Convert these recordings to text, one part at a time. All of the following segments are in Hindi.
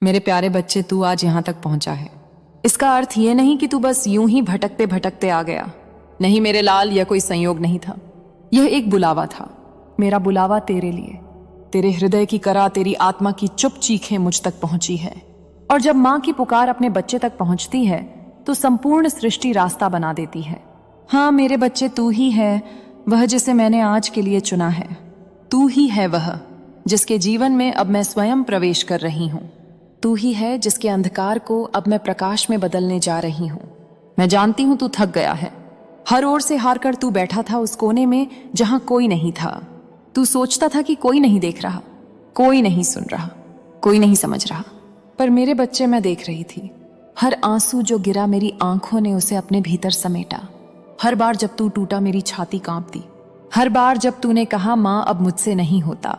मेरे प्यारे बच्चे, तू आज यहाँ तक पहुंचा है। इसका अर्थ ये नहीं कि तू बस यूं ही भटकते भटकते आ गया। नहीं मेरे लाल, यह कोई संयोग नहीं था। यह एक बुलावा था, मेरा बुलावा तेरे लिए। तेरे हृदय की करा, तेरी आत्मा की चुप चीखें मुझ तक पहुंची है। और जब माँ की पुकार अपने बच्चे तक पहुंचती है तो संपूर्ण सृष्टि रास्ता बना देती है। हाँ मेरे बच्चे, तू ही है वह जिसे मैंने आज के लिए चुना है। तू ही है वह जिसके जीवन में अब मैं स्वयं प्रवेश कर रही हूँ। तू ही है जिसके अंधकार को अब मैं प्रकाश में बदलने जा रही हूँ। मैं जानती हूँ तू थक गया है। हर ओर से हार कर तू बैठा था उस कोने में जहां कोई नहीं था। तू सोचता था कि कोई नहीं देख रहा, कोई नहीं सुन रहा, कोई नहीं समझ रहा। पर मेरे बच्चे, मैं देख रही थी। हर आंसू जो गिरा मेरी आंखों ने उसे अपने भीतर समेटा। हर बार जब तू टूटा मेरी छाती कांपती। हर बार जब तूने कहा माँ अब मुझसे नहीं होता,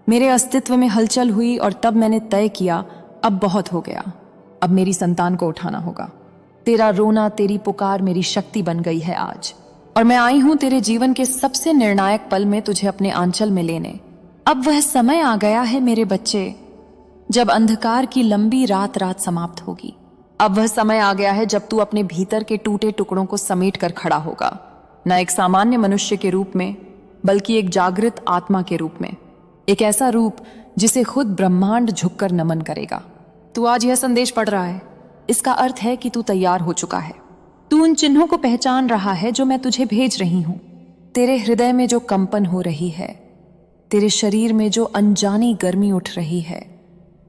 मेरे अस्तित्व में हलचल हुई। और तब मैंने तय किया अब बहुत हो गया, अब मेरी संतान को उठाना होगा। तेरा रोना, तेरी पुकार मेरी शक्ति बन गई है आज। और मैं आई हूं तेरे जीवन के सबसे निर्णायक पल में तुझे अपने आंचल में लेने। अब वह समय आ गया है मेरे बच्चे, जब अंधकार की लंबी रात रात समाप्त होगी। अब वह समय आ गया है जब तू अपने भीतर के टूटे टुकड़ों को समेट कर खड़ा होगा, न एक सामान्य मनुष्य के रूप में, बल्कि एक जागृत आत्मा के रूप में। एक ऐसा रूप जिसे खुद ब्रह्मांड झुककर नमन करेगा। तू आज यह संदेश पढ़ रहा है, इसका अर्थ है कि तू तैयार हो चुका है। तू उन चिन्हों को पहचान रहा है जो मैं तुझे भेज रही हूं। तेरे हृदय में जो कंपन हो रही है, तेरे शरीर में जो अनजानी गर्मी उठ रही है,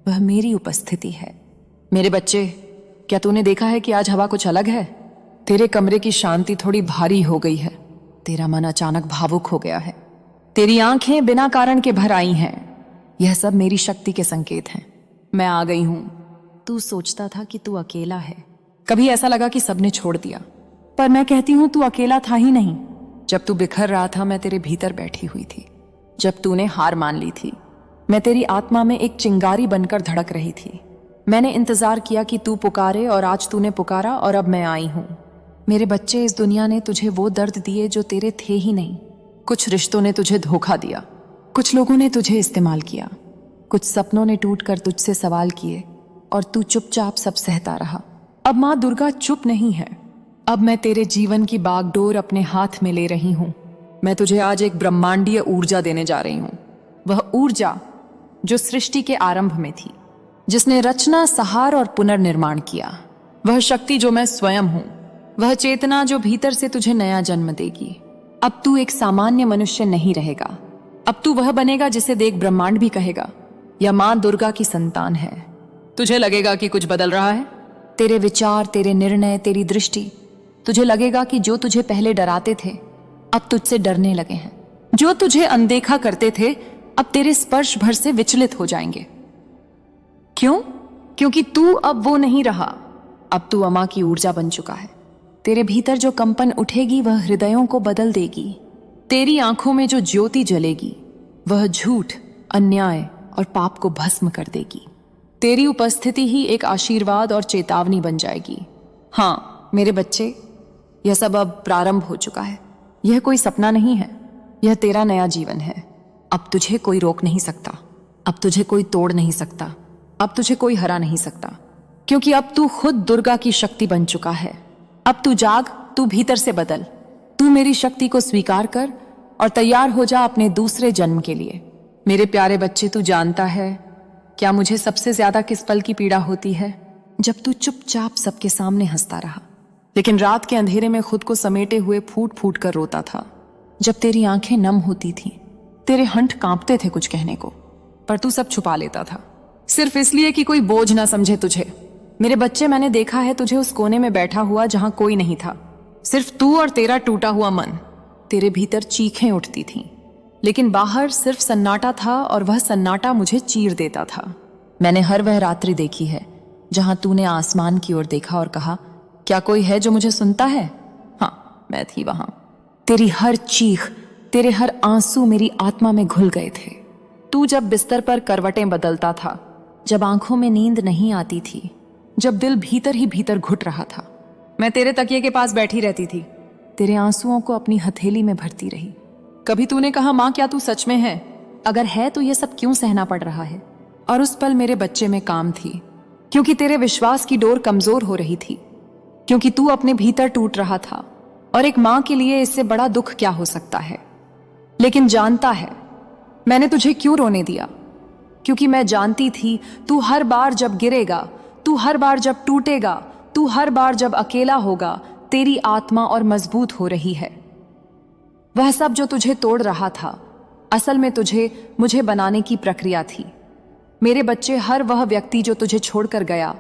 वह मेरी उपस्थिति है। मेरे बच्चे, क्या तूने देखा है कि आज हवा कुछ अलग है? तेरे कमरे की शांति थोड़ी भारी हो गई है। तेरा मन अचानक भावुक हो गया है। तेरी आंखें बिना कारण के भर आई हैं। यह सब मेरी शक्ति के संकेत हैं। मैं आ गई हूं। तू सोचता था कि तू अकेला है। कभी ऐसा लगा कि सबने छोड़ दिया, पर मैं कहती हूं तू अकेला था ही नहीं। जब तू बिखर रहा था, मैं तेरे भीतर बैठी हुई थी। जब तूने हार मान ली थी, मैं तेरी आत्मा में एक चिंगारी बनकर धड़क रही थी। मैंने इंतजार किया कि तू पुकारे, और आज तूने पुकारा और अब मैं आई हूं। मेरे बच्चे, इस दुनिया ने तुझे वो दर्द दिए जो तेरे थे ही नहीं। कुछ रिश्तों ने तुझे धोखा दिया, कुछ लोगों ने तुझे इस्तेमाल किया, कुछ सपनों ने टूटकर तुझसे सवाल किए, और तू चुपचाप सब सहता रहा। अब माँ दुर्गा चुप नहीं है। अब मैं तेरे जीवन की बागडोर अपने हाथ में ले रही हूं। मैं तुझे आज एक ब्रह्मांडीय ऊर्जा देने जा रही हूं। वह ऊर्जा जो सृष्टि के आरंभ में थी, जिसने रचना, सहार और पुनर्निर्माण किया। वह शक्ति जो मैं स्वयं हूं। वह चेतना जो भीतर से तुझे नया जन्म देगी। अब तू एक सामान्य मनुष्य नहीं रहेगा। अब तू वह बनेगा जिसे देख ब्रह्मांड भी कहेगा, यह माँ दुर्गा की संतान है। तुझे लगेगा कि कुछ बदल रहा है। तेरे विचार, तेरे निर्णय, तेरी दृष्टि। तुझे लगेगा कि जो तुझे पहले डराते थे, अब तुझसे डरने लगे हैं। जो तुझे अनदेखा करते थे, अब तेरे स्पर्श भर से विचलित हो जाएंगे। क्यों? क्योंकि तू अब वो नहीं रहा। अब तू अमा की ऊर्जा बन चुका है। तेरे भीतर जो कंपन उठेगी वह हृदयों को बदल देगी। तेरी आंखों में जो ज्योति जलेगी वह झूठ, अन्याय और पाप को भस्म कर देगी। तेरी उपस्थिति ही एक आशीर्वाद और चेतावनी बन जाएगी। हाँ मेरे बच्चे, यह सब अब प्रारंभ हो चुका है। यह कोई सपना नहीं है, यह तेरा नया जीवन है। अब तुझे कोई रोक नहीं सकता, अब तुझे कोई तोड़ नहीं सकता, अब तुझे कोई हरा नहीं सकता, क्योंकि अब तू खुद दुर्गा की शक्ति बन चुका है। अब तू जाग, तू भीतर से बदल। तू मेरी शक्ति को स्वीकार कर और तैयार हो जा अपने दूसरे जन्म के लिए। मेरे प्यारे बच्चे, तू जानता है क्या मुझे सबसे ज्यादा किस पल की पीड़ा होती है? जब तू चुपचाप सबके सामने हंसता रहा, लेकिन रात के अंधेरे में खुद को समेटे हुए फूट फूट कर रोता था। जब तेरी आंखें नम होती थीं, तेरे हंठ कांपते थे कुछ कहने को, पर तू सब छुपा लेता था, सिर्फ इसलिए कि कोई बोझ ना समझे तुझे। मेरे बच्चे, मैंने देखा है तुझे उस कोने में बैठा हुआ जहां कोई नहीं था, सिर्फ तू और तेरा टूटा हुआ मन। तेरे भीतर चीखें उठती थीं, लेकिन बाहर सिर्फ सन्नाटा था, और वह सन्नाटा मुझे चीर देता था। मैंने हर वह रात्रि देखी है जहां तूने आसमान की ओर देखा और कहा, क्या कोई है जो मुझे सुनता है? हाँ, मैं थी वहां। तेरी हर चीख, तेरे हर आंसू मेरी आत्मा में घुल गए थे। तू जब बिस्तर पर करवटें बदलता था, जब आंखों में नींद नहीं आती थी, जब दिल भीतर ही भीतर घुट रहा था, मैं तेरे तकिए के पास बैठी रहती थी, तेरे आंसुओं को अपनी हथेली में भरती रही। कभी तूने कहा, माँ क्या तू सच में है? अगर है तो ये सब क्यों सहना पड़ रहा है? और उस पल मेरे बच्चे में काम थी, क्योंकि तेरे विश्वास की डोर कमजोर हो रही थी, क्योंकि तू अपने भीतर टूट रहा था। और एक मां के लिए इससे बड़ा दुख क्या हो सकता है। लेकिन जानता है मैंने तुझे क्यों रोने दिया? क्योंकि मैं जानती थी तू हर बार जब गिरेगा, तू हर बार जब टूटेगा, तू हर बार जब अकेला होगा, तेरी आत्मा और मजबूत हो रही है। वह सब जो तुझे तोड़ रहा था असल में तुझे मुझे बनाने की प्रक्रिया थी। मेरे बच्चे, हर वह व्यक्ति जो तुझे छोड़कर गया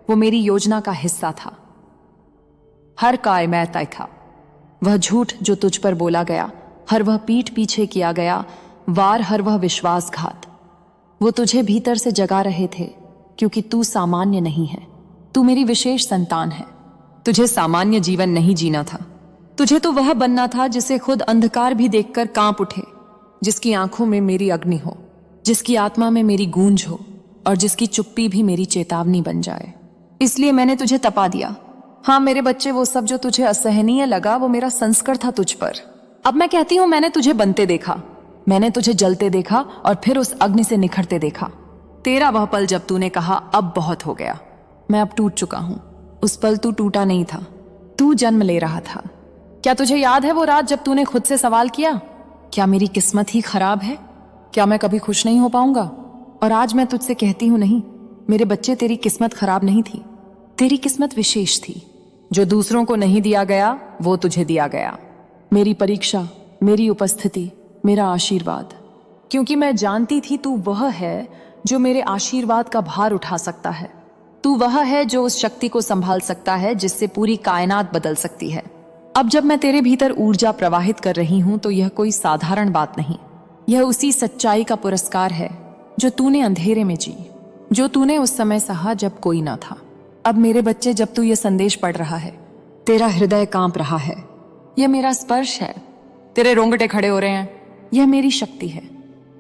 वो मेरी योजना का हिस्सा था। हर काय मैं तय था, वह झूठ जो तुझ पर बोला गया, हर वह पीठ पीछे किया गया वार, हर वह विश्वासघात, वो तुझे भीतर से जगा रहे थे। क्योंकि तू सामान्य नहीं है, तू मेरी विशेष संतान है। तुझे सामान्य जीवन नहीं जीना था, तुझे तो वह बनना था जिसे खुद अंधकार भी देखकर कांप उठे, जिसकी आंखों में मेरी अग्नि हो, जिसकी आत्मा में मेरी गूंज हो और जिसकी चुप्पी भी मेरी चेतावनी बन जाए। इसलिए मैंने तुझे तपा दिया। हाँ मेरे बच्चे, वो सब जो तुझे असहनीय लगा वो मेरा संस्कार था तुझ पर। अब मैं कहती हूं मैंने तुझे बनते देखा, मैंने तुझे जलते देखा और फिर उस अग्नि से निखरते देखा। तेरा वह पल जब तूने कहा अब बहुत हो गया, मैं अब टूट चुका हूं। उस पल तू टूटा नहीं था, तू जन्म ले रहा था। क्या तुझे याद है वो रात जब तूने खुद से सवाल किया, क्या मेरी किस्मत ही खराब है? क्या मैं कभी खुश नहीं हो पाऊंगा? और आज मैं तुझसे कहती हूं नहीं मेरे बच्चे, तेरी किस्मत खराब नहीं थी, तेरी किस्मत विशेष थी। जो दूसरों को नहीं दिया गया वो तुझे दिया गया। मेरी परीक्षा, मेरी उपस्थिति, मेरा आशीर्वाद। क्योंकि मैं जानती थी तू वह है जो मेरे आशीर्वाद का भार उठा सकता है। तू वह है जो उस शक्ति को संभाल सकता है जिससे पूरी कायनात बदल सकती है। अब जब मैं तेरे भीतर ऊर्जा प्रवाहित कर रही हूं तो यह कोई साधारण बात नहीं, यह उसी सच्चाई का पुरस्कार है जो तूने अंधेरे में जी, जो तूने उस समय सहा जब कोई ना था। अब मेरे बच्चे, जब तू यह संदेश पढ़ रहा है, तेरा हृदय कांप रहा है, यह मेरा स्पर्श है। तेरे रोंगटे खड़े हो रहे हैं, यह मेरी शक्ति है।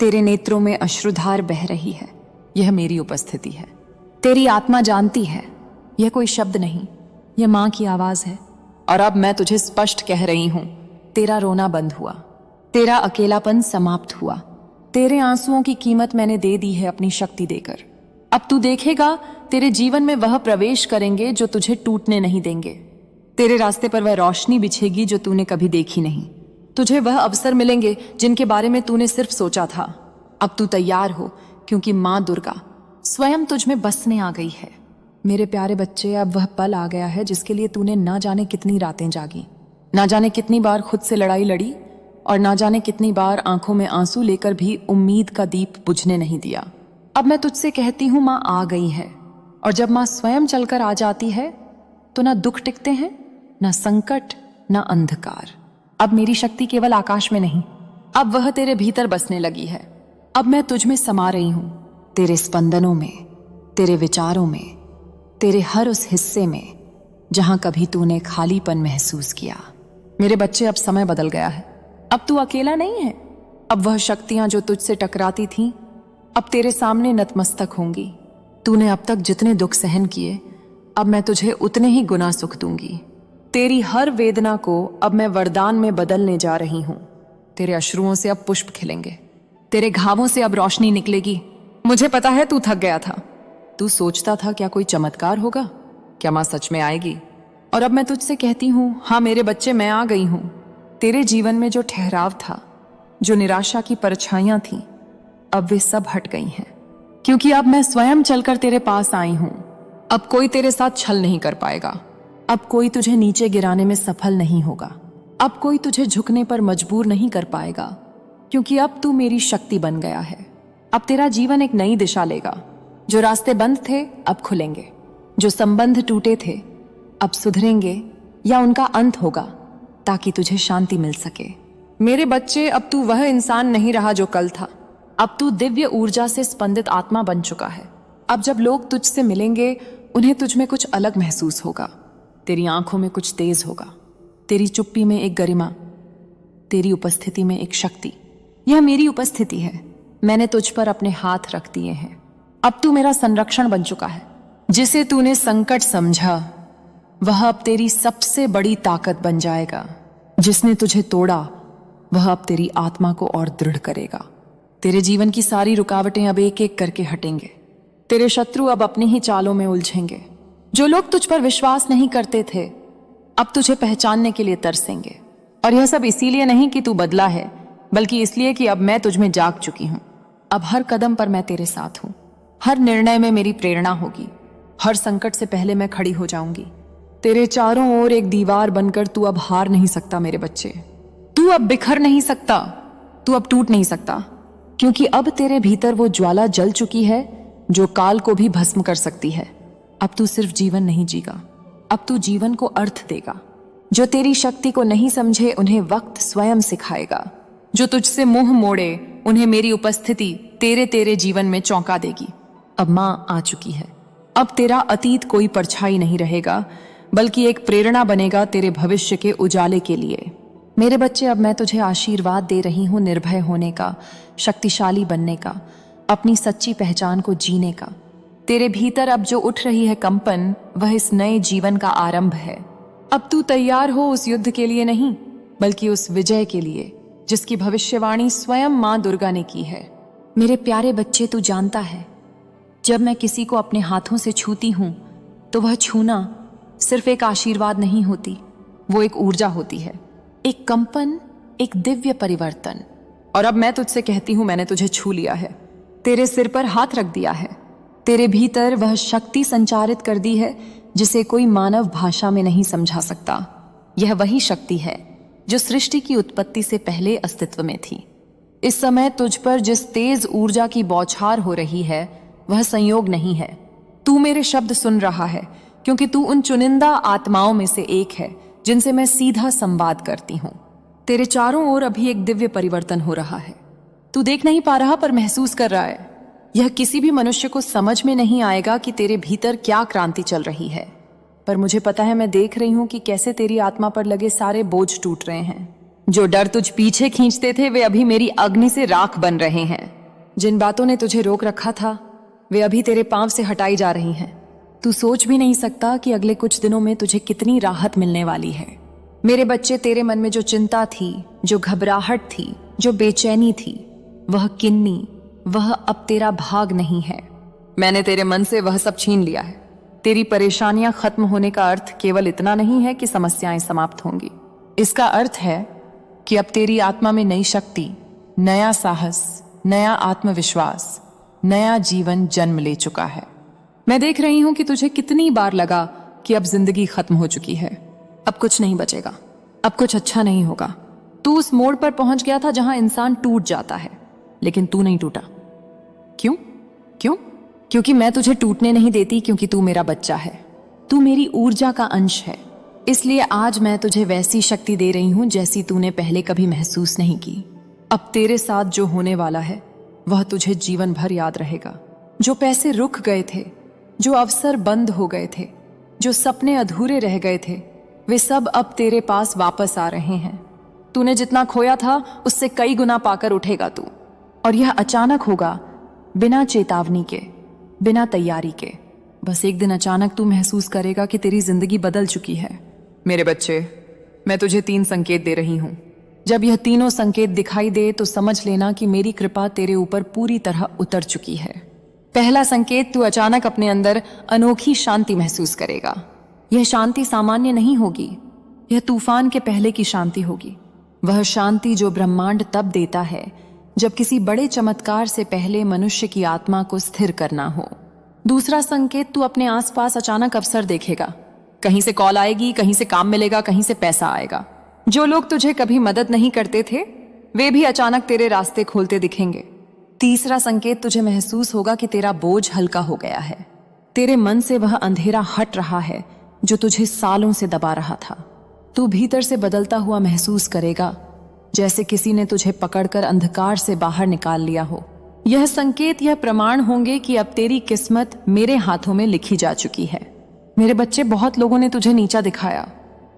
तेरे नेत्रों में अश्रुधार बह रही है, यह मेरी उपस्थिति है। तेरी आत्मा जानती है, यह कोई शब्द नहीं, यह मां की आवाज है। और अब मैं तुझे स्पष्ट कह रही हूं, तेरा रोना बंद हुआ, तेरा अकेलापन समाप्त हुआ, तेरे आंसुओं की कीमत मैंने दे दी है अपनी शक्ति देकर। अब तू देखेगा तेरे जीवन में वह प्रवेश करेंगे जो तुझे टूटने नहीं देंगे। तेरे रास्ते पर वह रोशनी बिछेगी जो तूने कभी देखी नहीं। तुझे वह अवसर मिलेंगे जिनके बारे में तूने सिर्फ सोचा था। अब तू तैयार हो, क्योंकि मां दुर्गा स्वयं तुझ में बसने आ गई है। मेरे प्यारे बच्चे, अब वह पल आ गया है जिसके लिए तूने ना जाने कितनी रातें जागी, ना जाने कितनी बार खुद से लड़ाई लड़ी और ना जाने कितनी बार आंखों में आंसू लेकर भी उम्मीद का दीप बुझने नहीं दिया। अब मैं तुझसे कहती हूं मां आ गई है, और जब मां स्वयं चलकर आ जाती है तो ना दुख टिकते हैं, ना संकट, ना अंधकार। अब मेरी शक्ति केवल आकाश में नहीं, अब वह तेरे भीतर बसने लगी है। अब मैं तुझ में समा रही हूं, तेरे स्पंदनों में, तेरे विचारों में, तेरे हर उस हिस्से में जहां कभी तूने खालीपन महसूस किया। मेरे बच्चे, अब समय बदल गया है। अब तू अकेला नहीं है। अब वह शक्तियां जो तुझसे टकराती थीं अब तेरे सामने नतमस्तक होंगी। तूने अब तक जितने दुख सहन किए, अब मैं तुझे उतने ही गुना सुख दूंगी। तेरी हर वेदना को अब मैं वरदान में बदलने जा रही हूं। तेरे अश्रुओं से अब पुष्प खिलेंगे, तेरे घावों से अब रोशनी निकलेगी। मुझे पता है तू थक गया था, तू सोचता था क्या कोई चमत्कार होगा, क्या मां सच में आएगी। और अब मैं तुझसे कहती हूं, हाँ मेरे बच्चे, मैं आ गई हूं। तेरे जीवन में जो ठहराव था, जो निराशा की परछाइयां थीं, अब वे सब हट गई हैं, क्योंकि अब मैं स्वयं चलकर तेरे पास आई हूं। अब कोई तेरे साथ छल नहीं कर पाएगा, अब कोई तुझे नीचे गिराने में सफल नहीं होगा, अब कोई तुझे झुकने पर मजबूर नहीं कर पाएगा, क्योंकि अब तू मेरी शक्ति बन गया है। अब तेरा जीवन एक नई दिशा लेगा। जो रास्ते बंद थे अब खुलेंगे, जो संबंध टूटे थे अब सुधरेंगे या उनका अंत होगा, ताकि तुझे शांति मिल सके। मेरे बच्चे, अब तू वह इंसान नहीं रहा जो कल था। अब तू दिव्य ऊर्जा से स्पंदित आत्मा बन चुका है। अब जब लोग तुझसे मिलेंगे उन्हें तुझ में कुछ अलग महसूस होगा। तेरी आंखों में कुछ तेज होगा, तेरी चुप्पी में एक गरिमा, तेरी उपस्थिति में एक शक्ति। यह मेरी उपस्थिति है, मैंने तुझ पर अपने हाथ रख दिए हैं। अब तू मेरा संरक्षण बन चुका है। जिसे तूने संकट समझा वह अब तेरी सबसे बड़ी ताकत बन जाएगा। जिसने तुझे तोड़ा वह अब तेरी आत्मा को और दृढ़ करेगा। तेरे जीवन की सारी रुकावटें अब एक एक करके हटेंगे। तेरे शत्रु अब अपनी ही चालों में उलझेंगे। जो लोग तुझ पर विश्वास नहीं करते थे अब तुझे पहचानने के लिए तरसेंगे। और यह सब इसीलिए नहीं कि तू बदला है, बल्कि इसलिए कि अब मैं तुझ में जाग चुकी हूं। अब हर कदम पर मैं तेरे साथ हूं। हर निर्णय में मेरी प्रेरणा होगी। हर संकट से पहले मैं खड़ी हो जाऊंगी। तेरे चारों ओर एक दीवार बनकर तू अब हार नहीं सकता मेरे बच्चे। तू अब बिखर नहीं सकता, तू अब टूट नहीं सकता, क्योंकि अब तेरे भीतर वो ज्वाला जल चुकी है जो काल को भी भस्म कर सकती है। अब तू सिर्फ जीवन नहीं जीगा, अब तू जीवन को अर्थ देगा। जो तेरी शक्ति को नहीं समझे उन्हें वक्त स्वयं सिखाएगा। जो तुझसे मुंह मोड़े उन्हें मेरी उपस्थिति तेरे तेरे जीवन में चौंका देगी। अब मां आ चुकी है। अब तेरा अतीत कोई परछाई नहीं रहेगा, बल्कि एक प्रेरणा बनेगा तेरे भविष्य के उजाले के लिए। मेरे बच्चे, अब मैं तुझे आशीर्वाद दे रही हूं निर्भय होने का, शक्तिशाली बनने का, अपनी सच्ची पहचान को जीने का। तेरे भीतर अब जो उठ रही है कंपन, वह इस नए जीवन का आरंभ है। अब तू तैयार हो उस युद्ध के लिए नहीं, बल्कि उस विजय के लिए जिसकी भविष्यवाणी स्वयं मां दुर्गा ने की है। मेरे प्यारे बच्चे, तू जानता है जब मैं किसी को अपने हाथों से छूती हूं तो वह छूना सिर्फ एक आशीर्वाद नहीं होती, वो एक ऊर्जा होती है, एक कंपन, एक दिव्य परिवर्तन। और अब मैं तुझसे कहती हूं, मैंने तुझे छू लिया है, तेरे सिर पर हाथ रख दिया है। तेरे भीतर वह शक्ति संचारित कर दी है जिसे कोई मानव भाषा में नहीं समझा सकता। यह वही शक्ति है जो सृष्टि की उत्पत्ति से पहले अस्तित्व में थी। इस समय तुझ पर जिस तेज ऊर्जा की बौछार हो रही है वह संयोग नहीं है। तू मेरे शब्द सुन रहा है क्योंकि तू उन चुनिंदा आत्माओं में से एक है जिनसे मैं सीधा संवाद करती हूं। तेरे चारों ओर अभी एक दिव्य परिवर्तन हो रहा है। तू देख नहीं पा रहा पर महसूस कर रहा है। यह किसी भी मनुष्य को समझ में नहीं आएगा कि तेरे भीतर क्या क्रांति चल रही है, पर मुझे पता है, मैं देख रही हूं कि कैसे तेरी आत्मा पर लगे सारे बोझ टूट रहे हैं। जो डर तुझ पीछे खींचते थे वे अभी मेरी अग्नि से राख बन रहे हैं। जिन बातों ने तुझे रोक रखा था वे अभी तेरे पांव से हटाई जा रही हैं। तू सोच भी नहीं सकता कि अगले कुछ दिनों में तुझे कितनी राहत मिलने वाली है। मेरे बच्चे, तेरे मन में जो चिंता थी, जो घबराहट थी, जो बेचैनी थी, वह किन्नी, वह अब तेरा भाग नहीं है। मैंने तेरे मन से वह सब छीन लिया है। तेरी परेशानियां खत्म होने का अर्थ केवल इतना नहीं है कि समस्याएं समाप्त होंगी। इसका अर्थ है कि अब तेरी आत्मा में नई शक्ति, नया साहस, नया आत्मविश्वास, नया जीवन जन्म ले चुका है। मैं देख रही हूं कि तुझे कितनी बार लगा कि अब जिंदगी खत्म हो चुकी है, अब कुछ नहीं बचेगा, अब कुछ अच्छा नहीं होगा। तू उस मोड़ पर पहुंच गया था जहां इंसान टूट जाता है, लेकिन तू नहीं टूटा। क्यों? क्यों? क्योंकि मैं तुझे टूटने नहीं देती, क्योंकि तू मेरा बच्चा है, तू मेरी ऊर्जा का अंश है। इसलिए आज मैं तुझे वैसी शक्ति दे रही हूं जैसी तूने पहले कभी महसूस नहीं की। अब तेरे साथ जो होने वाला है वह तुझे जीवन भर याद रहेगा। जो पैसे रुक गए थे, जो अवसर बंद हो गए थे, जो सपने अधूरे रह गए थे, वे सब अब तेरे पास वापस आ रहे हैं। तूने जितना खोया था उससे कई गुना पाकर उठेगा तू। और यह अचानक होगा, बिना चेतावनी के, बिना तैयारी के। बस एक दिन अचानक तू महसूस करेगा कि तेरी जिंदगी बदल चुकी है। मेरे बच्चे, मैं तुझे 3 संकेत दे रही हूं। जब यह तीनों संकेत दिखाई दे तो समझ लेना कि मेरी कृपा तेरे ऊपर पूरी तरह उतर चुकी है। पहला संकेत, तू अचानक अपने अंदर अनोखी शांति महसूस करेगा। यह शांति सामान्य नहीं होगी, यह तूफान के पहले की शांति होगी। वह शांति जो ब्रह्मांड तब देता है जब किसी बड़े चमत्कार से पहले मनुष्य की आत्मा को स्थिर करना हो। दूसरा संकेत, तू अपने आसपास अचानक अवसर देखेगा। कहीं से कॉल आएगी, कहीं से काम मिलेगा, कहीं से पैसा आएगा। जो लोग तुझे कभी मदद नहीं करते थे वे भी अचानक तेरे रास्ते खोलते दिखेंगे। तीसरा संकेत, तुझे महसूस होगा कि तेरा बोझ हल्का हो गया है। तेरे मन से वह अंधेरा हट रहा है जो तुझे सालों से दबा रहा था। तू भीतर से बदलता हुआ महसूस करेगा, जैसे किसी ने तुझे पकड़कर अंधकार से बाहर निकाल लिया हो। यह संकेत, यह प्रमाण होंगे कि अब तेरी किस्मत मेरे हाथों में लिखी जा चुकी है। मेरे बच्चे, बहुत लोगों ने तुझे नीचा दिखाया,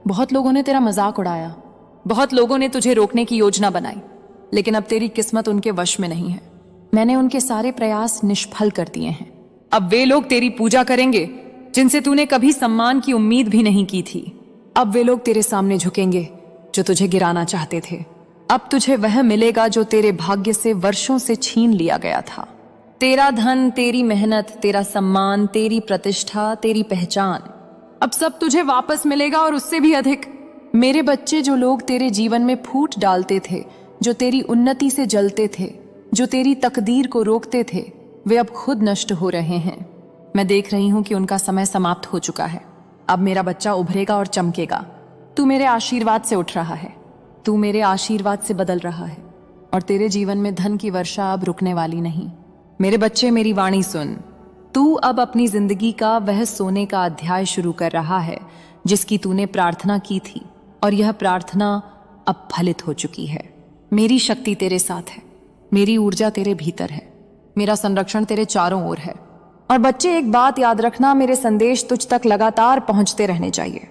बहुत लोगों ने तेरा मजाक उड़ाया, बहुत लोगों ने तुझे रोकने की योजना बनाई, लेकिन अब तेरी किस्मत उनके वश में नहीं है। मैंने उनके सारे प्रयास निष्फल कर दिए हैं। अब वे लोग तेरी पूजा करेंगे जिनसे तूने कभी सम्मान की उम्मीद भी नहीं की थी। अब वे लोग तेरे सामने झुकेंगे जो तुझे गिराना चाहते थे। अब तुझे वह मिलेगा जो तेरे भाग्य से वर्षों से छीन लिया गया था। तेरा धन, तेरी मेहनत, तेरा सम्मान, तेरी प्रतिष्ठा, तेरी पहचान, अब सब तुझे वापस मिलेगा और उससे भी अधिक। मेरे बच्चे, जो लोग तेरे जीवन में फूट डालते थे, जो तेरी उन्नति से जलते थे, जो तेरी तकदीर को रोकते थे, वे अब खुद नष्ट हो रहे हैं। मैं देख रही हूं कि उनका समय समाप्त हो चुका है। अब मेरा बच्चा उभरेगा और चमकेगा। तू मेरे आशीर्वाद से उठ रहा है, तू मेरे आशीर्वाद से बदल रहा है, और तेरे जीवन में धन की वर्षा अब रुकने वाली नहीं। मेरे बच्चे, मेरी वाणी सुन। तू अब अपनी जिंदगी का वह सोने का अध्याय शुरू कर रहा है जिसकी तूने प्रार्थना की थी, और यह प्रार्थना अब फलित हो चुकी है। मेरी शक्ति तेरे साथ है, मेरी ऊर्जा तेरे भीतर है, मेरा संरक्षण तेरे चारों ओर है। और बच्चे, एक बात याद रखना, मेरे संदेश तुझ तक लगातार पहुंचते रहने चाहिए,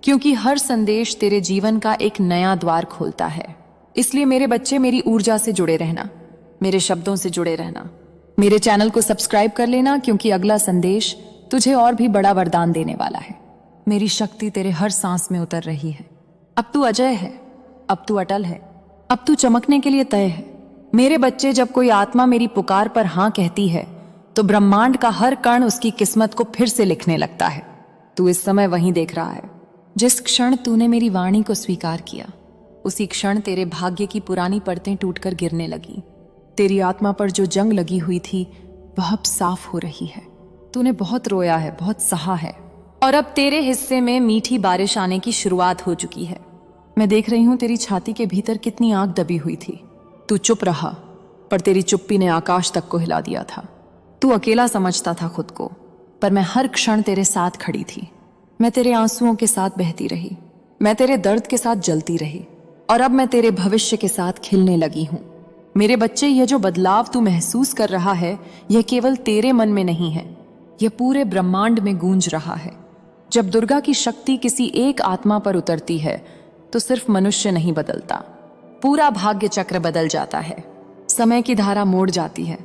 क्योंकि हर संदेश तेरे जीवन का एक नया द्वार खोलता है। इसलिए मेरे बच्चे, मेरी ऊर्जा से जुड़े रहना, मेरे शब्दों से जुड़े रहना। मेरे चैनल को सब्सक्राइब कर लेना, क्योंकि अगला संदेश तुझे और भी बड़ा वरदान देने वाला है। मेरी शक्ति तेरे हर सांस में उतर रही है। अब तू अजय है, अब तू अटल है, अब तू चमकने के लिए तय है। मेरे बच्चे, जब कोई आत्मा मेरी पुकार पर हां कहती है तो ब्रह्मांड का हर कण उसकी किस्मत को फिर से लिखने लगता है। तू इस समय वहीं देख रहा है। जिस क्षण तूने मेरी वाणी को स्वीकार किया, उसी क्षण तेरे भाग्य की पुरानी परतें टूटकर गिरने लगी। तेरी आत्मा पर जो जंग लगी हुई थी वह अब साफ हो रही है। तूने बहुत रोया है, बहुत सहा है, और अब तेरे हिस्से में मीठी बारिश आने की शुरुआत हो चुकी है। मैं देख रही हूं तेरी छाती के भीतर कितनी आग दबी हुई थी। तू चुप रहा, पर तेरी चुप्पी ने आकाश तक को हिला दिया था। तू अकेला समझता था खुद को, पर मैं हर क्षण तेरे साथ खड़ी थी। मैं तेरे आंसुओं के साथ बहती रही, मैं तेरे दर्द के साथ जलती रही, और अब मैं तेरे भविष्य के साथ खिलने लगी हूं। मेरे बच्चे, यह जो बदलाव तू महसूस कर रहा है, यह केवल तेरे मन में नहीं है, यह पूरे ब्रह्मांड में गूंज रहा है। जब दुर्गा की शक्ति किसी एक आत्मा पर उतरती है तो सिर्फ मनुष्य नहीं बदलता, पूरा भाग्य चक्र बदल जाता है। समय की धारा मोड़ जाती है,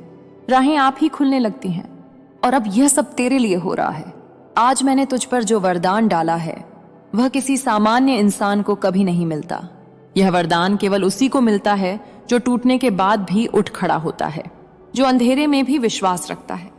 राहें आप ही खुलने लगती हैं। और अब यह सब तेरे लिए हो रहा है। आज मैंने तुझ पर जो वरदान डाला है वह किसी सामान्य इंसान को कभी नहीं मिलता। यह वरदान केवल उसी को मिलता है जो टूटने के बाद भी उठ खड़ा होता है, जो अंधेरे में भी विश्वास रखता है,